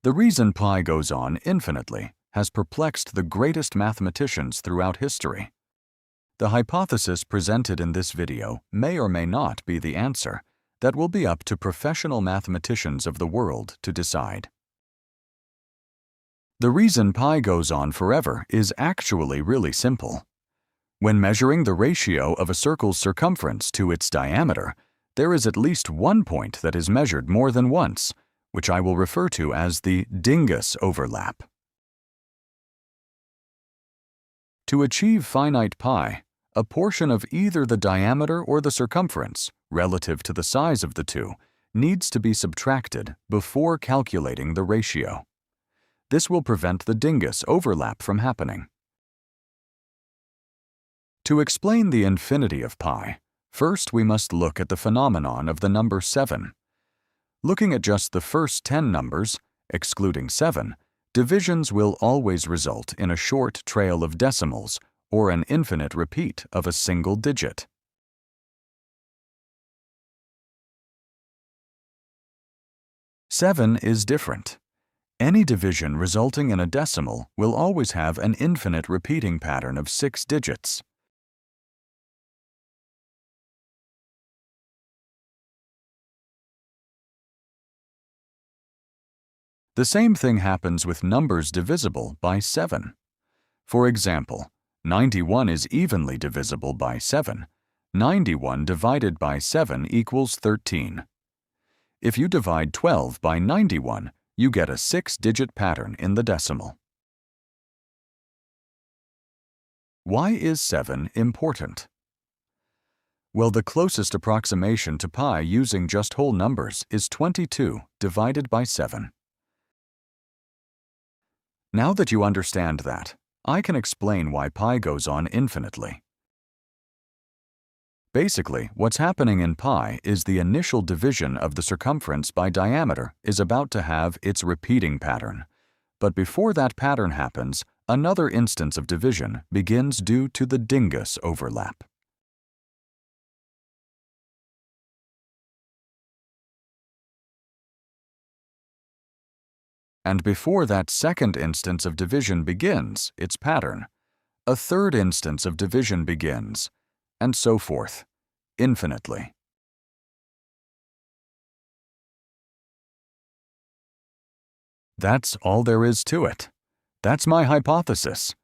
The reason pi goes on infinitely has perplexed the greatest mathematicians throughout history. The hypothesis presented in this video may or may not be the answer. That will be up to professional mathematicians of the world to decide. The reason pi goes on forever is actually really simple. When measuring the ratio of a circle's circumference to its diameter, there is at least one point that is measured more than once, which I will refer to as the dingus overlap. To achieve finite pi, a portion of either the diameter or the circumference, relative to the size of the two, needs to be subtracted before calculating the ratio. This will prevent the dingus overlap from happening. To explain the infinity of pi, first we must look at the phenomenon of the number 7. Looking at just the first 10 numbers, excluding 7, divisions will always result in a short trail of decimals or an infinite repeat of a single digit. Seven is different. Any division resulting in a decimal will always have an infinite repeating pattern of 6 digits. The same thing happens with numbers divisible by 7. For example, 91 is evenly divisible by 7. 91 divided by 7 equals 13. If you divide 12 by 91, you get a 6-digit pattern in the decimal. Why is 7 important? Well, the closest approximation to pi using just whole numbers is 22 divided by 7. Now that you understand that, I can explain why pi goes on infinitely. Basically, what's happening in pi is the initial division of the circumference by diameter is about to have its repeating pattern. But before that pattern happens, another instance of division begins due to the dingus overlap. And before that second instance of division begins its pattern, a third instance of division begins, and so forth, infinitely. That's all there is to it. That's my hypothesis.